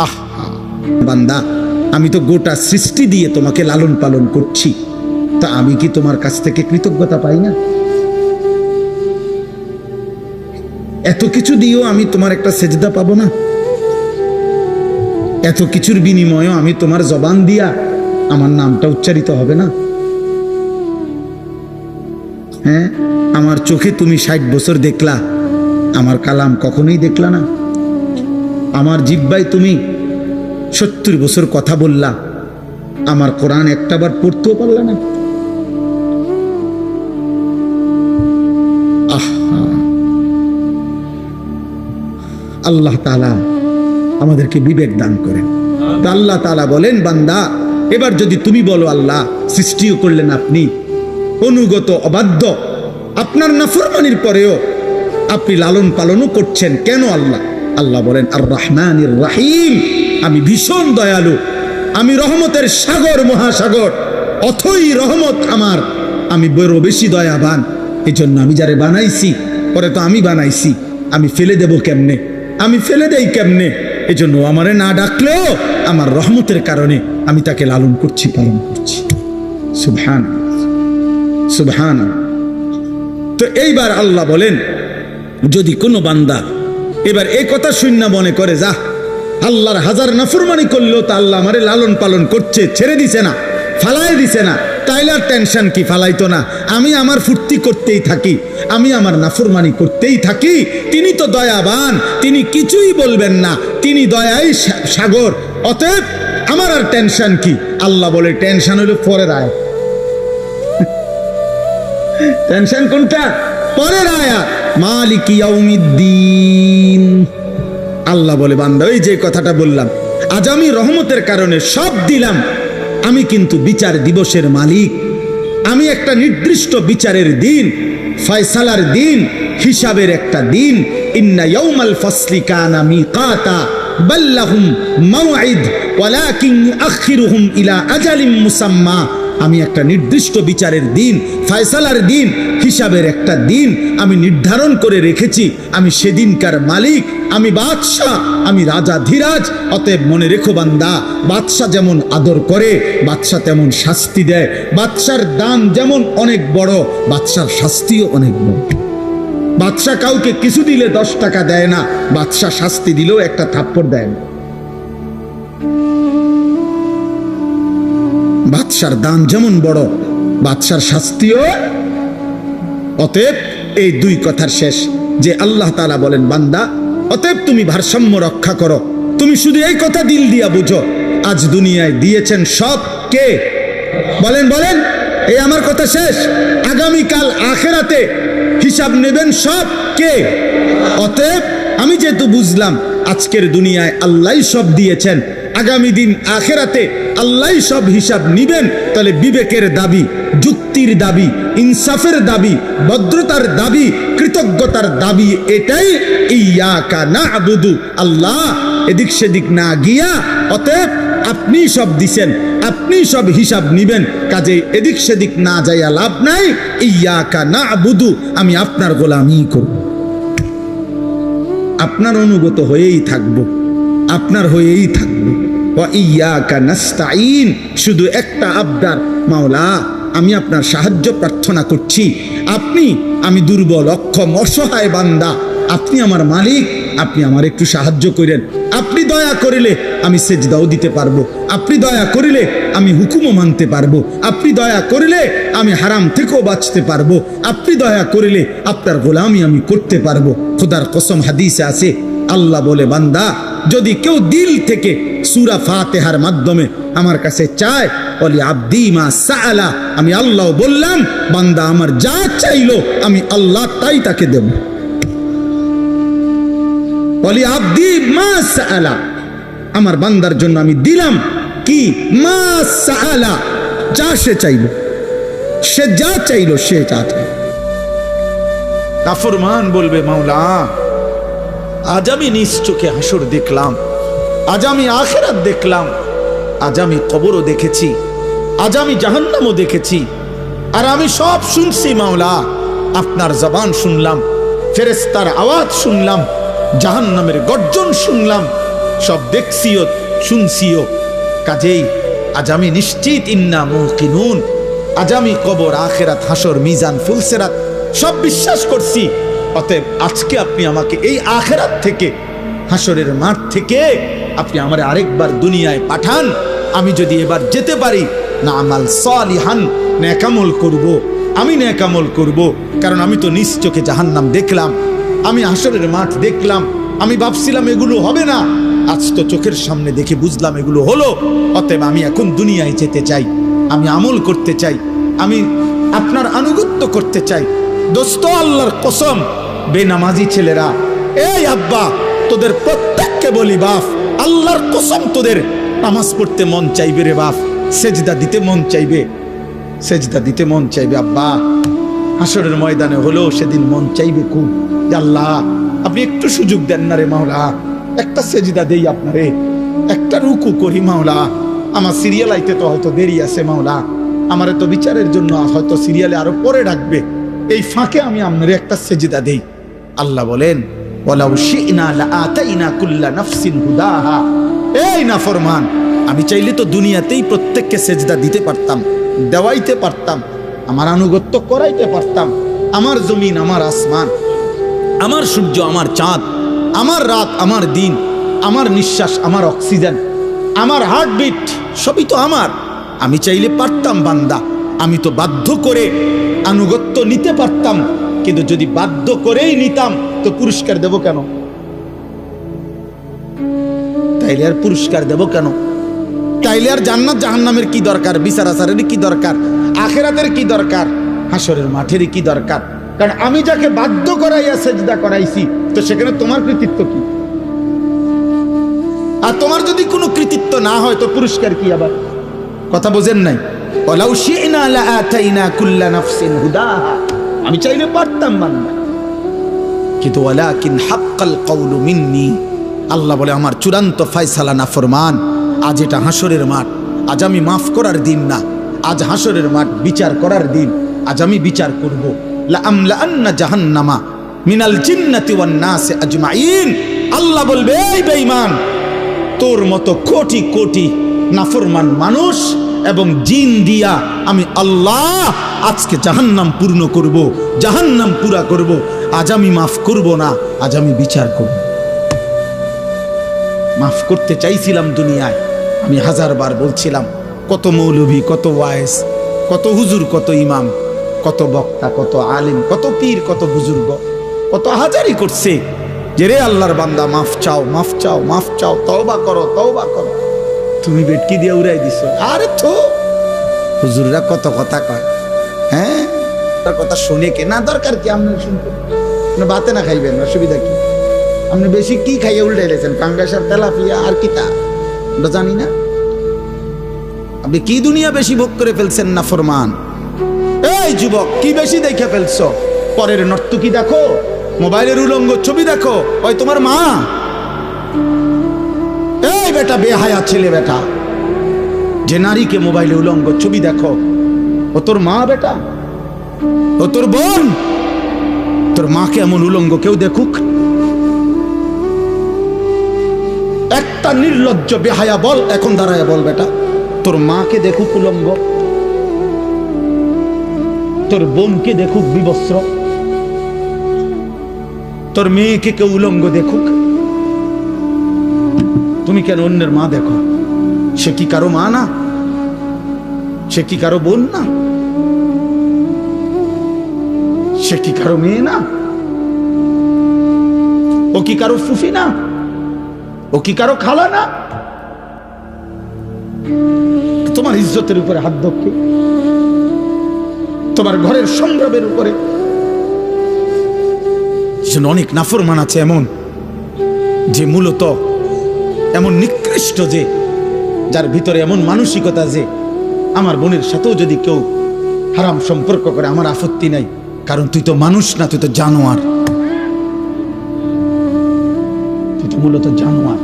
আহা বান্দা, আমি তো গোটা সৃষ্টি দিয়ে তোমাকে লালন পালন করছি, তা আমি কি তোমার কাছ থেকে কৃতজ্ঞতা পাই না? এত কিছু দিয়েও আমি তোমার একটা সেজদা পাবো না? এত কিছুর বিনিময়েও আমি তোমার জবান দিয়া আমার নামটা উচ্চারিত হবে না? হ্যাঁ, আমার চোখে তুমি 60 বছর দেখলা, আমার কালাম কখনোই দেখলা না। আমার জিহ্বায় তুমি 70 বছর কথা বললা, আমার কোরআন একটাবার পড়তেও পারলা না। আল্লাহ তাআলা আমাদেরকে বিবেক দান করেন। আল্লাহ তাআলা বলেন, বান্দা এবার যদি তুমি বলো আল্লাহ সৃষ্টিও করলেন আপনি, অনুগত অবাধ্য, আপনার নাফরমানির পরেও আপনি লালন পালনও করছেন কেন আল্লাহ? আল্লাহ বলেন আর রহমানির রাহিম, আমি ভীষণ দয়ালু, আমি রহমতের সাগর মহাসাগর, অথই রহমত আমার, আমি বড় বেশি দয়াবান। এই জন্য আমি যারে বানাইছি, পরে তো আমি বানাইছি, আমি ফেলে দেব কেমনে? আমি ফেলে দেই কেমনে? এই জন্য আমারে না ডাকলেও আমার রহমতের কারণে আমি তাকে লালন করছি, পালন করছি। সুবহান সুবহান। তো এইবার আল্লাহ বলেন, যদি কোনো বান্দা এবার এই কথা শূন্য মনে করে, যা আল্লাহর হাজার নাফরমানি করলেও তা আল্লাহ আমারে লালন পালন করছে, ছেড়ে দিছে না, ফালাই দিছে না, তাইলে আর টেনশন কি? ফালাইতো না, আমি আমার ফুর্তি করতেই থাকি, আমি আমার নাফরমানি করতেই থাকি। তিনি তো দয়াবান, তিনি কিছুই বলবেন না, তিনি দয়াই সাগর, অতএব আমার আর টেনশন কি? আল্লাহ বলে টেনশন হলো পরের আয়াত। টেনশন কোনটা? পরের আয়াত, মালিক ইয়াউমিদ্দিন। আল্লাহ বলে, বান্দা ওই যে কথাটা বললাম, আজ আমি রহমতের কারণে সব দিলাম, আমি কিন্তু বিচার দিবসের মালিক। আমি একটা নির্দিষ্ট বিচারের দিন, ফয়সালার দিন, হিসাবের একটা দিন। ইন্না ইয়াউমাল ফাসলি কানা মিকাতা বাল্লাহুম মাওঈদ ওয়ালাকিন ইউআখিরুহুম ইলা আজালিম মুসাম্মা। আমি একটা নির্দিষ্ট বিচারের দিন, ফয়সালার দিন, হিসাবের একটা দিন আমি নির্ধারণ করে রেখেছি। আমি সেদিনকার মালিক, আমি বাদশাহ, আমি রাজা ধীরাজ। অতএব মনে রেখো বান্দা, বাদশাহ যেমন আদর করে, বাদশাহ তেমন শাস্তি দেয়। বাদশার দান যেমন অনেক বড়, বাদশার শাস্তিও অনেক বড়। বাদশাহ কাউকে কিছু দিলে 10 টাকা দেয় না, বাদশাহ শাস্তি দিলেও একটা থাপ্পড় দেয় না। বাদশার দান যেমন বড়, বাদশার শাস্তিও। অতএব এই দুই কথার শেষ যে আল্লাহ তাআলা বলেন, বান্দা অতএব তুমি ভারসাম্য রক্ষা করো। তুমি শুধু এই কথা দিল দিয়া বুঝো, আজ দুনিয়ায় দিয়েছেন সব কে? বলেন বলেন, এই আমার কথা শেষ। আগামীকাল আখিরাতে হিসাব নেবেন সব কে? অতএব আমি যেহেতু বুঝলাম আজকের দুনিয়ায় আল্লাহই সব দিয়েছেন, আগামী দিন আখিরাতে আল্লাহই সব হিসাব নিবেন, তাহলে বিবেকের দাবি, যুক্তির দাবি, ইনসাফের দাবি, ভদ্রতার দাবি, কৃতজ্ঞতার দাবি এটাই, ইয়াকা না'বুদু, আল্লাহ এদিক সেদিক না গিয়া, অতএব আপনি সব দিছেন, আপনি সব হিসাব নিবেন, কাজে এদিক সেদিক না যাইয়া লাভ নাই। ইয়াকা না'বুদু, আমি আপনার গোলামি করব, আপনার অনুগত হয়েই থাকব, আপনার হয়েই থাকব। ওয়া ইয়াকা নাস্তাঈন, শুধু একটা আবদার, মাওলা আমি আপনার সাহায্য প্রার্থনা করছি। আমি দুর্বল, অক্ষম, অসহায় বান্দা, আপনি আমার মালিক, আপনি আমার একটু সাহায্য করেন। আপনি দয়া করিলে আমি সেজদাও দিতে পারবো, আপনি দয়া করিলে আমি হুকুমও মানতে পারবো, আপনি দয়া করিলে আমি হারাম থেকেও বাঁচতে পারবো, আপনি দয়া করিলে আপনার গোলামি আমি করতে পারবো। খোদার কসম, হাদিসে আছে, আল্লাহ বলে, বান্দা যদি কেউ দিল থেকে সূরা ফাতিহার মাধ্যমে আমার কাছে চায়, বলি আব্দি মা সাআলা, আমি আল্লাহ বললাম বান্দা আমার যা চাইলো আমি আল্লাহ তাই তাকে দেব। বলি আব্দি মা সাআলা, আমার বান্দার জন্য আমি দিলাম কি? মা সাআলা, যা সে চাইলো, সে যা চাইলো, সে যা চাইলো। নাফরমান বলবে, মাওলা আজ আমি নিজ চোখে হাসর দেখলাম, আজ আমি আখিরাত দেখলাম, আজ আমি কবরও দেখেছি, আজ আমি জাহান্নামও দেখেছি, আর আমি সব শুনছি মাওলা, আপনার জবান শুনলাম, ফেরেশতার আওয়াজ শুনলাম, জাহান্নামের গর্জন শুনলাম, সব দেখছিও, শুনছিও। কাজেই আজ আমি নিশ্চিত, ইন্না মুকিনুন, আজ আমি কবর, আখিরাত, হাসর, মিজান, ফুলসিরাত সব বিশ্বাস করছি। অতএব আজকে আপনি আমাকে এই আখিরাত থেকে, হাসরের মাঠ থেকে আপনি আমার আরেকবার দুনিয়ায় পাঠান। আমি যদি এবার যেতে পারি, না আমাল সালিহান, নেকামল করব, আমি নেকামল করব। কারণ আমি তো নিজ চোখে জাহান্নাম দেখলাম, আমি হাসরের মাঠ দেখলাম। আমি ভাবছিলাম এগুলো হবে না, আজ তো চোখের সামনে দেখে বুঝলাম এগুলো হলো। অতএব আমি এখন দুনিয়ায় যেতে চাই, আমি আমল করতে চাই, আমি আপনার আনুগত্য করতে চাই। দোস্ত, আল্লাহর কসম, বেনামাজি ছেলেরা, এই আব্বা, তোদের প্রত্যেককে বলি বাপ, আল্লাহর কসম, তোদের নামাজ পড়তে মন চাইবে রে বাপ, সেজদা দিতে মন চাইবে, সেজদা দিতে মন চাইবে আব্বা। হাসরের ময়দানে হলো সেদিন মন চাইবে খুব, আল্লাহ আপনি একটু সুযোগ দেন না রে মাওলা, একটা সেজদা দেই আপনারে, একটা রুকু করি মাওলা। আমার সিরিয়াল আইতে তো হয়তো দেরি আছে মাওলা, আমারে তো বিচারের জন্য হয়তো সিরিয়ালে আরো পরে ডাকবে, এই ফাঁকে আমি আপনারে একটা সেজদা দেই। আল্লাহ বলেন, ওয়ালাউ শি'না লাআতাইনা কুল্লা নাফসিন হুদাহা। এই নাফরমান, আমি চাইলে তো দুনিয়াতেই প্রত্যেককে সেজদা দিতে পারতাম, দেওয়াইতে পারতাম, আমার আনুগত্য করাইতে পারতাম। আমার জমিন, আমার আসমান, আমার সূর্য, আমার চাঁদ, আমার রাত, আমার দিন, আমার নিঃশ্বাস, আমার অক্সিজেন, আমার হার্টবিট, সবই তো আমার। আমি চাইলে পারতাম বান্দা, আমি তো বাধ্য করে আনুগত্য নিতে পারতাম। কিন্তু যদি বাধ্য করেই নিতাম তো পুরস্কার দেব কেন? তাইলে আর পুরস্কার দেব কেন? তাইলে আর জান্নাত জাহান্নামের কি দরকার? বিচার আচারের কি দরকার? আখিরাতের কি দরকার? হাসরের মাঠের কি দরকার? কারণ আমি যাকে বাধ্য করাইয়া সেজদা করাইছি, তো সেখানে তোমার কৃতিত্ব কি? আর তোমার যদি কোনো কৃতিত্ব না হয় তো পুরস্কার কি? আবার কথা বোঝেন নাই? ওয়ালাউ শি'না লাআতাইনা কুল্লা নাফসিন হুদাহা, আমি চাইলে পারতাম বান্দা, কিন্তু ওয়ালাকিন হাক্কাল কওলু মিন্নি, আল্লাহ বলে আমার চূড়ান্ত ফয়সালা নাফরমান। আজ এটা হাসরের মাঠ, আজ আমি মাফ করার দিন না, আজ হাসরের মাঠ বিচার করার দিন। আজ আমি বিচার করব। লা আমলাআন্না জাহান্নামা মিনাল জিন্নাতি ওয়ান নাসি আজমাইন। আল্লাহ বলবে, এই বেঈমান, তোর মতো কোটি কোটি নাফরমান মানুষ এবং জিন দিয়া আমি আল্লাহ আজকে জাহান্নাম পূর্ণ করব, জাহান্নাম পুরা করব। আজ আমি মাফ করব না, আজ আমি বিচার করব। মাফ করতে চাইছিলাম দুনিয়ায়, আমি হাজারবার বলছিলাম, কত মৌলভী, কত ওয়াইজ, কত হুজুর, কত ইমাম, কত বক্তা, কত আলিম, কত পীর, কত বুজুর্গ, কত হাজারি করছে যে রে আল্লাহর বান্দা মাফ চাও, মাফ চাও, মাফ চাও, তওবা করো, তওবা করো। তুমি বেটকি দিয়ে উড়াই দিছো। আরে তো হুজুররা কত কথা কয়, হ্যাঁ, তার কথা শুনে কে না? দরকার কি? আপনি শুনতে বাতে না খাইবেন, অসুবিধা কি? আপনি বেশি কি খাইয়ে উল্টে গেছেন? পাঙ্গাস আর তেলাপিয়া আর কি তা আমরা জানি না? আপনি কি দুনিয়া বেশি ভোগ করে ফেলছেন না ফরমান? এই যুবক, কি বেশি দেখে ফেলছো? পরের নর্তকী দেখো, মোবাইলের উলঙ্গ ছবি দেখো, ওই তোমার মা। এই বেটা, বেহায়া ছেলে বেটা, যে নারীকে মোবাইলে উলঙ্গ ছবি দেখো, ও তোর মা বেটা, ও তোর বোন। তোর মাকে এমন উলঙ্গ কেউ দেখুক? একটা নির্লজ্জ বেহায়া বল, এখন দাঁড়ায় বল বেটা, তোর মাকে দেখুক উলঙ্গ, তোর বোনকে দেখুক বিবস্ত্র, তোর মেয়েকে কেউ উলঙ্গ দেখুক, তুমি কেন অন্যের মা দেখো? সে কি কারো মা না? সে কি কারো বোন না? সে কি কারো মেয়ে না? ও কি কারো ফুফি না? ও কি কারো খালা না? তোমার ইজ্জতের উপরে হাত ধরকে, তোমার ঘরের সংগ্রামের উপরে। অনেক নাফরমান আছে এমন, যে মূলত এমন নিকৃষ্ট, যে যার ভিতরে এমন মানসিকতা যে আমার বোনের সাথেও যদি কেউ হারাম সম্পর্ক করে আমার আপত্তি নাই, কারণ তুই তো মানুষ না, তুই তো জানোয়ার, তুই তো মূলত জানোয়ার।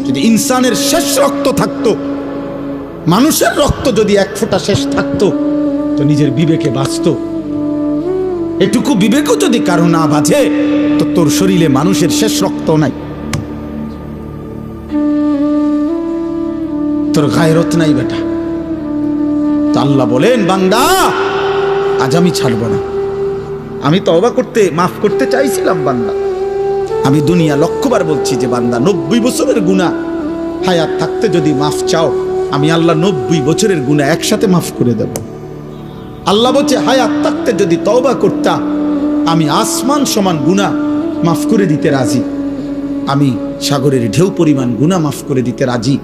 যদি ইনসানের শেষ রক্ত থাকতো, মানুষের রক্ত যদি এক ফোঁটা শেষ থাকতো, তো নিজের বিবেকে বাঁচতো। এটুকু বিবেকও যদি কারো না বাঁচে, তো তোর শরীরে মানুষের শেষ রক্ত নাই। তোর গায়রত নাই বেটা। তো আল্লাহ বলেন, বান্দা আজ আমি ছাড়বো না। আমি তওবা করতে, মাফ করতে চাইছিলাম বান্দা। আমি দুনিয়া লক্ষবার বলছি যে বান্দা 90 বছরের গুনাহ হায়াত থাকতে যদি মাফ চাও, আমি আল্লাহ 90 বছরের গুনাহ একসাথে মাফ করে দেব। আল্লাহ বলছে হায়াত থাকতে যদি তওবা করতা, আমি আসমান সমান গুনাহ মাফ করে দিতে রাজি। আমি সাগরের ঢেউ পরিমাণ গুনাহ মাফ করে দিতে রাজি।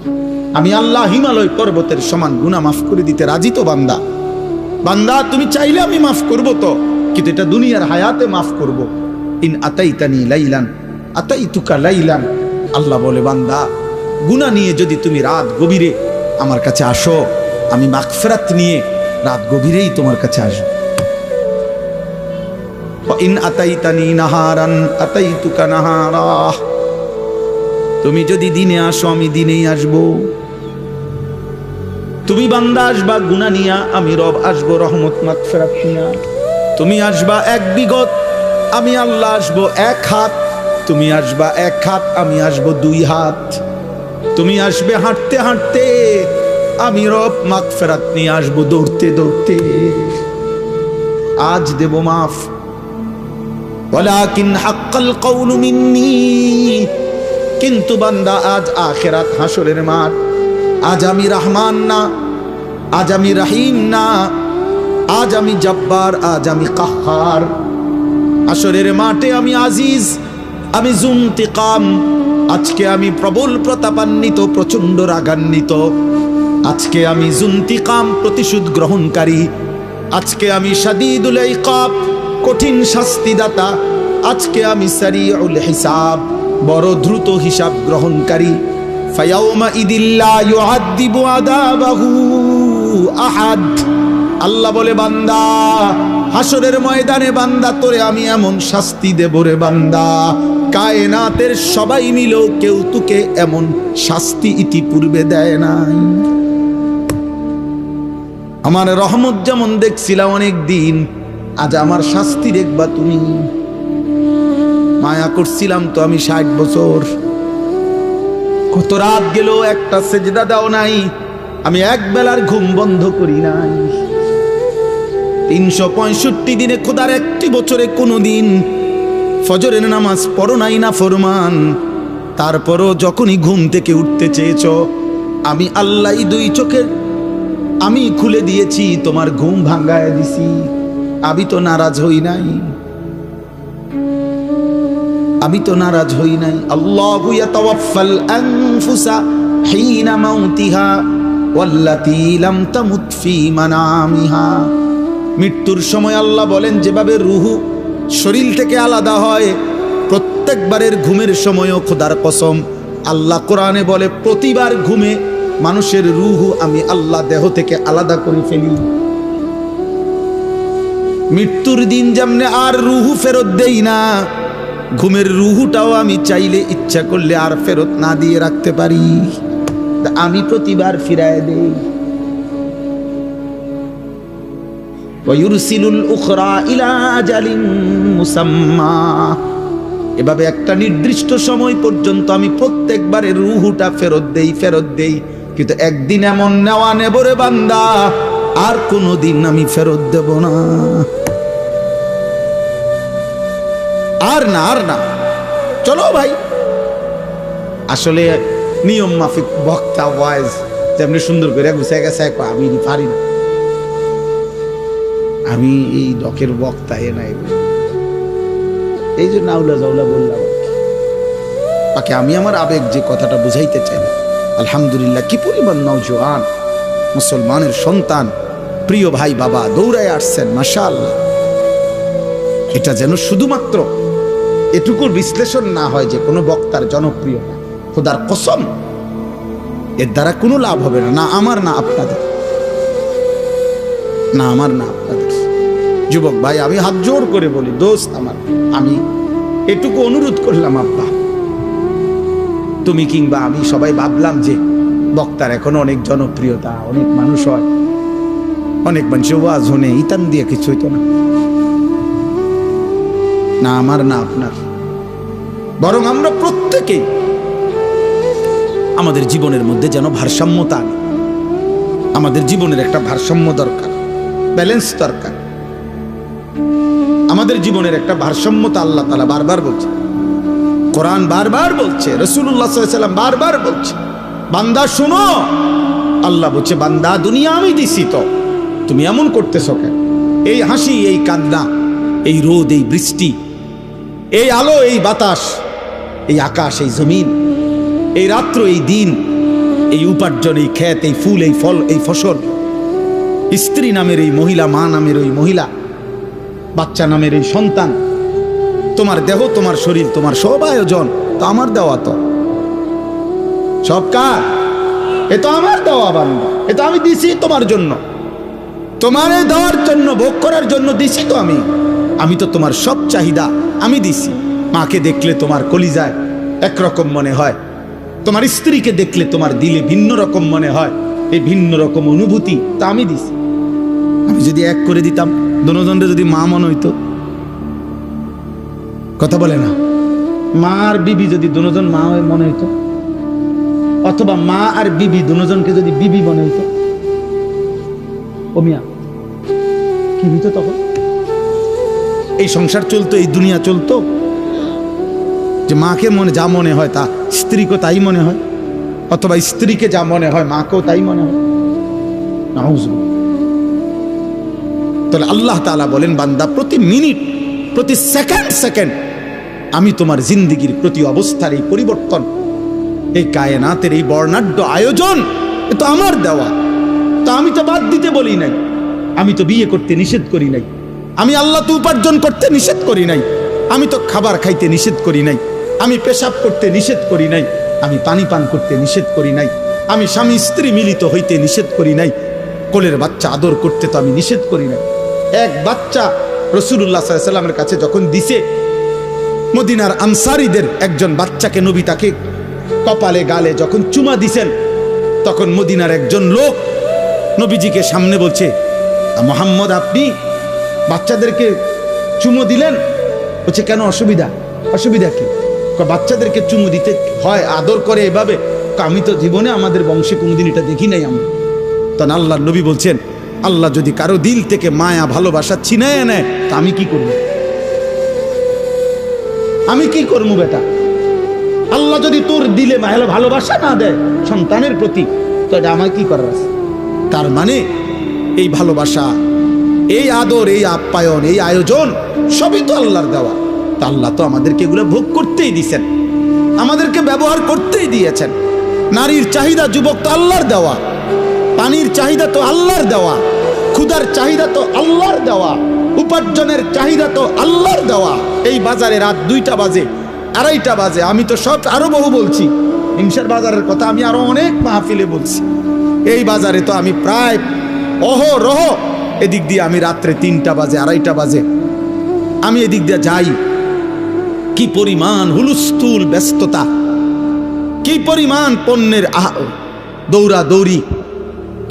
আমি আল্লাহ হিমালয় পর্বতের সমান গুনাহ মাফ করে দিতে রাজি। তো বান্দা, বান্দা তুমি চাইলে আমি মাফ করব তো, কিন্তু এটা দুনিয়ার হায়াতে মাফ করব। ইন আতাইতানি লাইলান আতাইতুকা লাইলান। আল্লাহ বলে, বান্দা গুনাহ নিয়ে যদি তুমি রাত গভীরে আমার কাছে আসো, আমি মাগফিরাত নিয়ে রাত গভীরেই তোমার কাছে আসবো। ইন আতাইতানি নাহারান আতাইতুকা নাহারা। তুমি যদি দিনে আসো, আমি দিনেই আসবো। তুমি বান্দা আসবা গুনাহ নিয়া, আমি রব আসবো রহমত মাগফিরাত নিয়া। তুমি আসবা এক বিগত, আমি আল্লাহ আসবো এক হাত। তুমি আসবা এক হাত, আমি আসবো 2 হাত। তুমি আসবে হাঁটতে হাঁটতে, আমি রব মাগফিরাত নিয়ে আসবো দৌড়তে দৌড়তে। আজ দেব মাফ, ওয়ালাকিন হাক্কাল কওলু মিন্নি। কিন্তু বান্দা আজ আখিরাত হাসরের মাঠ। আজ আমি রহমান না, আজ আমি রহিম না, আজ আমি জব্বার, আজ আমি কাহ্হার। হাসরের মাঠে আমি আজিজ, আমি জুনতিকাম। আজকে আমি প্রবল প্রতাপান্বিত, প্রচন্ড রাগান্বিত। আজকে আমি জুনতিকাম, প্রতিশোধ গ্রহণকারী। আজকে আমি শাদীদুল ইকাব, কঠিন শাস্তিদাতা। আজকে আমি সারিউল হিসাব, বড় দ্রুত হিসাব গ্রহণকারী। ফায়াউমা ইদিল্লা ইউআযিবু আযাবাহু আহাদ। আল্লাহ বলে, বান্দা হাসরের ময়দানে বান্দা তোরে আমি এমন শাস্তি দেব রে বান্দা, কায়নাতের সবাই মিলেও কেউ তোকে এমন শাস্তি ইতিপূর্বে দেয় নাই। আমার রহমত যেমন দেখছিলাম অনেক দিন, আজ আমার শাস্তি দেখবা তুমি। মায়া করছিলাম তো আমি 60 বছর। কত রাত গেল, একটা সেজদা দাও নাই, আমি এক বেলার ঘুম বন্ধ করি নাই। 365 দিনে খোদার একটি বছরে কোনো দিন ফজরের নামাজ পড়ো নাই না ফরমান। তারপরও যখনই ঘুম থেকে উঠতে চেয়েছ, আমি আল্লাহ 2 চোখের আমি খুলে দিয়েছি, তোমার ঘুম ভাঙ্গায় দিছি। আমি তো নারাজ হই নাই, আমি তো নারাজ হই নাই। আল্লাহু ইয়াতাওয়াফাল আনফুসা হিনা মাউতিহা ওয়াল্লাতী লাম তামুত ফী মানামিহা। মৃত্যুর সময় আল্লাহ বলেন, যেভাবে রুহু শরীর থেকে আলাদা হয়, প্রত্যেকবারের ঘুমের সময়ও খোদার কসম আল্লাহ কোরআনে বলে, প্রতিবার ঘুমে মানুষের রুহু আমি আল্লাহ দেহ থেকে আলাদা করে ফেলি। মৃত্যুর দিন যেমনে আর রুহু ফেরত দেই না, ঘুমের রুহুটাও আমি চাইলে ইচ্ছা করলে আর ফেরত না দিয়ে রাখতে পারি। আমি প্রতিবার ফিরায় দেই। ওয়ায়ুরসিলুল উখরা ইলা আজালিন মুসাম্মা। এভাবে একটা নির্দিষ্ট সময় পর্যন্ত আমি প্রত্যেকবারে রুহুটা ফেরত দেই। কিন্তু একদিন এমন নেওয়া নেব রে বান্দা, আর কোনোদিন আমি ফেরত দেব না। আর না চলো ভাই। আসলে নিয়ম মাফিক বক্তা ওয়াইজ যেমনি সুন্দর করে গুছায় গেছে, আমি পারি না, আমি এই ডকের বক্তা এ নাই, এই জন্য আউলা জাউলা বললাম। বাকি আমি আমার আবেগ যে কথাটা বুঝাইতে চাই, আলহামদুলিল্লাহ কি পরিমাণ নওজোয়ান মুসলমানের সন্তান, প্রিয় ভাই বাবা দৌড়ায় আসছেন, মাশাআল্লাহ। এটা যেন শুধুমাত্র এটুকুর বিশ্লেষণ না হয় যে কোনো বক্তার জনপ্রিয়, খোদার কসম এর দ্বারা কোনো লাভ হবে না, না আমার না আপনাদের, না আমার না আপনাদের। যুবক ভাই, আমি হাত জোর করে বলি, দোস্ত আমার, আমি এটুকু অনুরোধ করলাম, আব্বা তুমি কিংবা আমি সবাই ভাবলাম যে বক্তার এখন অনেক জনপ্রিয়তা, অনেক মানুষ হয়, অনেক মানুষ ওয়াজ হনে ইতান দিয়ে কিছু হইতো না, না আমার না আপনার। বরং আমরা প্রত্যেকেই আমাদের জীবনের মধ্যে যেন ভারসাম্যতা আনে। আমাদের জীবনের একটা ভারসাম্য দরকার, ব্যালেন্স দরকার। আমাদের জীবনের একটা ভারসাম্যতা আল্লাহ তাআলা বারবার বলছে, কোরআন বারবার বলছে, রাসূলুল্লাহ সাল্লাল্লাহু আলাইহি ওয়াসাল্লাম বারবার বলছে, বান্দা শোনো, আল্লাহ বলছে বান্দা দুনিয়া আমি দিছি, তো তুমি এমন করতেছো কেন? এই হাসি, এই কান্না, এই রোদ, এই বৃষ্টি, এই আলো, এই বাতাস, এই আকাশ, এই জমিন, এই রাত্র, এই দিন, এই উপার্জন, এই ক্ষেত, এই ফুল, এই ফল, এই ফসল, স্ত্রী নামের এই মহিলা, মা নামের ওই মহিলা, বাচ্চা নামের এই সন্তান, তোমার দেহ, তোমার শরীর, তোমার সব আয়োজন তো আমার দেওয়া, তো সব কার? এ তো আমার দেওয়া বান্দা, এ তো আমি দিছি তোমার জন্য, তোমার দেওয়ার জন্য, ভোগ করার জন্য দিছি তো আমি তো তোমার সব চাহিদা আমি দিছি। মাকে দেখলে তোমার কলিজায় একরকম মনে হয়, তোমার স্ত্রীকে দেখলে তোমার দিলে ভিন্ন রকম মনে হয়, এই ভিন্ন রকম অনুভূতি তা আমি দিছি। আমি যদি এক করে দিতাম, দনদণ্ডে যদি মা মনে হইতো, কথা বলে না, মা আর বিবি যদি দুজন মা মনে হইতো, অথবা মা আর বিবি দুজনকে যদি বিবি মনে হইতো, ও মিয়া কি হইতো তখন? এই সংসার চলতো, এই দুনিয়া চলতো, যে মাকে যা মনে হয় তা স্ত্রীকে তাই মনে হয়, অথবা স্ত্রীকে যা মনে হয় মাকেও তাই মনে হয়। নাউজুবিল্লাহ। তাহলে আল্লাহ তাআলা বলেন, বান্দা প্রতি মিনিট, প্রতি সেকেন্ড আমি তোমার জিন্দেগির প্রতি অবস্থার এই পরিবর্তন, এই কায়নাতের এই বর্ণাঢ্য আয়োজন, এ তো আমার দেওয়া। তা আমি তো বাদ দিতে বলি নাই, আমি তো বিয়ে করতে নিষেধ করি নাই, আমি আল্লাহ তো উপার্জন করতে নিষেধ করি নাই, আমি তো খাবার খাইতে নিষেধ করি নাই, আমি পেশাব করতে নিষেধ করি নাই, আমি পানি পান করতে নিষেধ করি নাই, আমি স্বামী স্ত্রী মিলিত হইতে নিষেধ করি নাই, কোলের বাচ্চা আদর করতে তো আমি নিষেধ করি নাই। এক বাচ্চা রাসূলুল্লাহ সাল্লাল্লাহু আলাইহি ওয়াসাল্লামের কাছে যখন দিছে, মদিনার আনসারীদের একজন বাচ্চাকে নবী তাকে কপালে গালে যখন চুমা দিছেন, তখন মদিনার একজন লোক নবীজিকে সামনে বলছে, মুহাম্মদ আপনি বাচ্চাদেরকে চুমো দিলেন? বলছে কেন, অসুবিধা কি? বাচ্চাদেরকে চুমু দিতে হয়, আদর করে এভাবে? আমি তো জীবনে আমাদের বংশে কোনোদিন এটা দেখি নাই আমরা। তখন আল্লাহর নবী বলছেন, আল্লাহ যদি কারো দিল থেকে মায়া ভালোবাসা ছিনায় নেয়, তা আমি কি করব? আমি কি করবো বেটা? আল্লাহ যদি তোর দিলে ভালোবাসা না দেয় সন্তানের প্রতি, তো এটা আমার কি করার আছে? তার মানে এই ভালোবাসা, এই আদর, এই আপ্যায়ন, এই আয়োজন সবই তো আল্লাহর দেওয়া। তা আল্লাহ তো আমাদেরকে এগুলো ভোগ করতেই দিয়েছেন, আমাদেরকে ব্যবহার করতেই দিয়েছেন। নারীর চাহিদা যুবক তো আল্লাহর দেওয়া, পানির চাহিদা তো আল্লাহর দেওয়া, ক্ষুধার চাহিদা তো আল্লাহর দেওয়া, উপার্জনের চাহিদা তো আল্লাহর দেওয়া। এই বাজারে রাত 2টা বাজে, 2:30 বাজে, আমি তো সব আরো বহু বলছি, হিংসার বাজারের কথা আমি আরো অনেক মাহফিলে বলছি। এই বাজারে তো আমি প্রায় অহরহ এদিক দিয়ে আমি রাত্রে 3টা বাজে, 2:30 বাজে আমি এদিক দিয়ে যাই। কি পরিমাণ হুলস্থুল ব্যস্ততা, কি পরিমাণ পণ্যের দৌড়া দৌড়ি,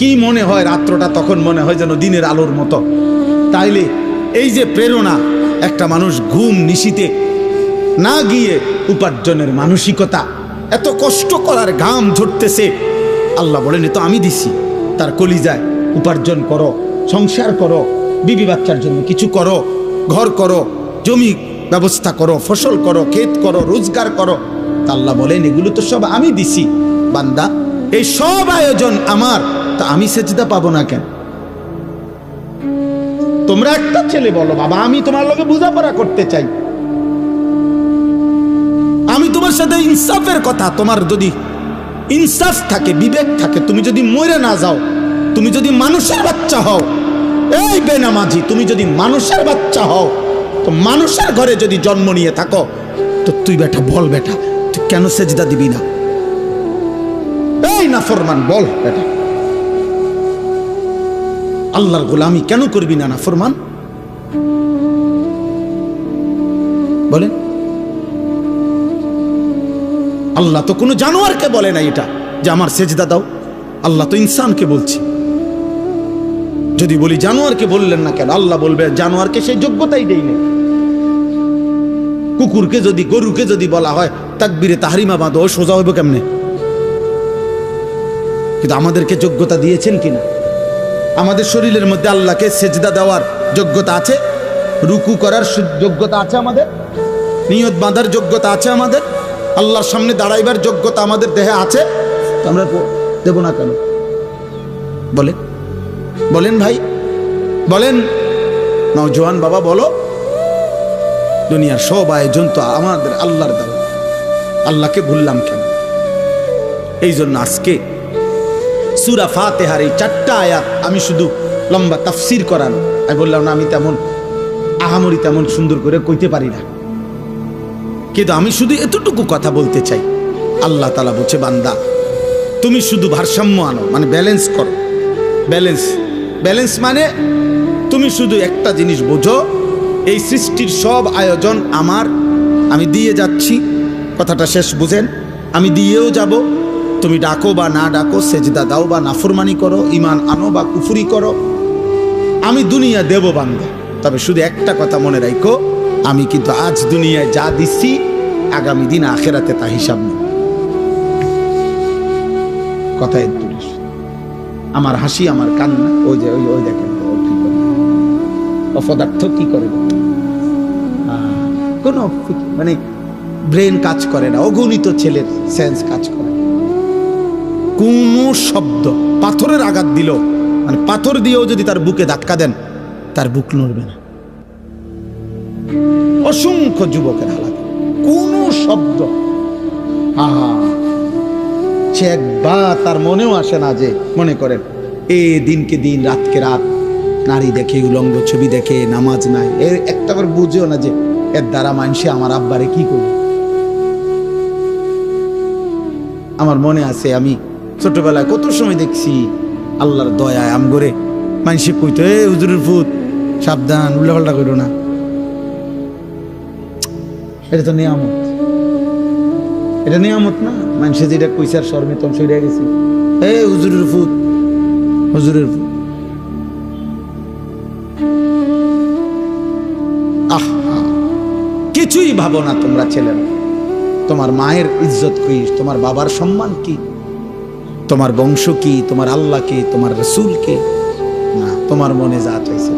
কি মনে হয় রাত্রটা তখন মনে হয় যেন দিনের আলোর মতো। তাইলে এই যে প্রেরণা, একটা মানুষ ঘুম নিশিতে না গিয়ে উপার্জনের মানসিকতা, এত কষ্ট করার ঘাম ঝরতেছে, আল্লাহ বলেন এ তো আমি দিছি। তার কলিজায় উপার্জন করো, সংসার করো, বিবি বাচ্চার জন্য কিছু করো, ঘর করো, জমি ব্যবস্থা করো, ফসল করো, ক্ষেত করো, রোজগার করো। আল্লাহ বলেন এগুলো তো সব আমি দিছি। বান্দা এই সব আয়োজন আমার, তা আমি সেজদা পাবো না কেন? তোমরা একটা ছেলে বলো, বাবা আমি তোমার লগে বোঝাপড়া করতে চাই, আমি তোমার সাথে ইনসাফের কথা, তোমার যদি ইনসাফ থাকে, বিবেক থাকে, তুমি যদি মরে না যাও, তুমি যদি মানুষের বাচ্চা হও, এই বেনামাজি তুমি যদি মানুষের বাচ্চা হও, তো মানুষের ঘরে যদি জন্ম নিয়ে থাকো, তো তুই বেটা বল, বেটা তুই কেন সেজদা দিবি না? এই নাফরমান বল বেটা, আল্লাহর গোলামি কেন করবি না নাফরমান? বলেন। আল্লাহ তো কোনো জানোয়ারকে বলে না এটা যে আমার সেজদা দাও, আল্লাহ তো ইনসানকে বলছে। যদি বলি জানোয়ারকে বললেন না কেন, আল্লাহ বলবে জানোয়ারকে সেই যোগ্যতাই দেই না। কুকুরকে যদি, গরুকে যদি বলা হয় তাকবীরে তাহরিমা বাঁধো, সোজা হইব কেমনে? কিন্তু আমাদেরকে যোগ্যতা দিয়েছেন কিনা? আমাদের শরীরের মধ্যে আল্লাহকে সেজদা দেওয়ার যোগ্যতা আছে, রুকু করার যোগ্যতা আছে, আমাদের নিয়ত বাঁধার যোগ্যতা আছে, আমাদের আল্লাহর সামনে দাঁড়াইবার যোগ্যতা আমাদের দেহে আছে। তো আমরা দেব না কেন? বলেন বলেন ভাই, বলেন নওজোয়ান বাবা, বলো। দুনিয়ার সব আয়োজন তো আমাদের আল্লাহর দেওয়া, আল্লাহকে ভুললাম কেন? এই জন্য আজকে সূরা ফাতিহার এই 4টা আয়াত আমি শুধু লম্বা তাফসির করানো, আমি বললাম না, আমি তেমন আহামরি তেমন সুন্দর করে কইতে পারি না, কিন্তু আমি শুধু এতটুকু কথা বলতে চাই। আল্লাহ তাআলা বলছে, বান্দা তুমি শুধু ভারসাম্য আনো, মানে ব্যালেন্স করো। ব্যালেন্স মানে তুমি শুধু একটা জিনিস বোঝো, এই সৃষ্টির সব আয়োজন আমার, আমি দিয়ে যাচ্ছি। কথাটা শেষ বুঝেন, আমি দিয়েও যাব। তুমি ডাকো বা না ডাকো, সেজদা দাও বা নাফরমানি করো, ঈমান আনো বা কুফরি করো, আমি দুনিয়া দেব বান্দা। তবে শুধু একটা কথা মনে রাখো, আমি কিন্তু আজ দুনিয়ায় যা দিচ্ছি, আগামী দিন আখেরাতে তা হিসাব নেই। কথা একটু আমার হাসি, আমার কান্না, ওই যে ওই দেখেন অপদার্থ কি করে, কোনো মানে ব্রেন কাজ করে না, অগণিত ছেলের সেন্স কাজ করে। কোন শব্দ, পাথরের আঘাত দিল, মানে পাথর দিয়েও যদি তার বুকে ধাক্কা দেন, তার বুক নড়বে না। অসংখ্য যুবকের হালাত, কোন শব্দ, সে একবার তার মনেও আসে না যে, মনে করেন দিনকে দিন, রাতকে রাত নারী দেখে, উলঙ্গ ছবি দেখে, নামাজ নাই, এর একটাবার বুঝেও না যে এর দ্বারা মানুষে আমার আব্বারে কি করবে। আমার মনে আছে, আমি ছোটবেলায় কত সময় দেখছি, আল্লাহর দয়ায় আমগরে মানুষে কইতো, হুজুরের ফুত সাবধান, উল্লাপাল্টা করো না। এটা তো নিয়ামত, এটা নিয়ামত না? মানুষে যেটা কইসার শর্মে তখন সইরা গেছি, হুজুরের ফুত, হুজুরের ফুত। কিছুই ভাবো না তোমরা ছেলেরা, তোমার মায়ের ইজ্জত কি, তোমার বাবার সম্মান কি, তোমার বংশ কি, তোমার আল্লাহ কি, তোমার রাসূল কি? না, তোমার মনে যা চাইছে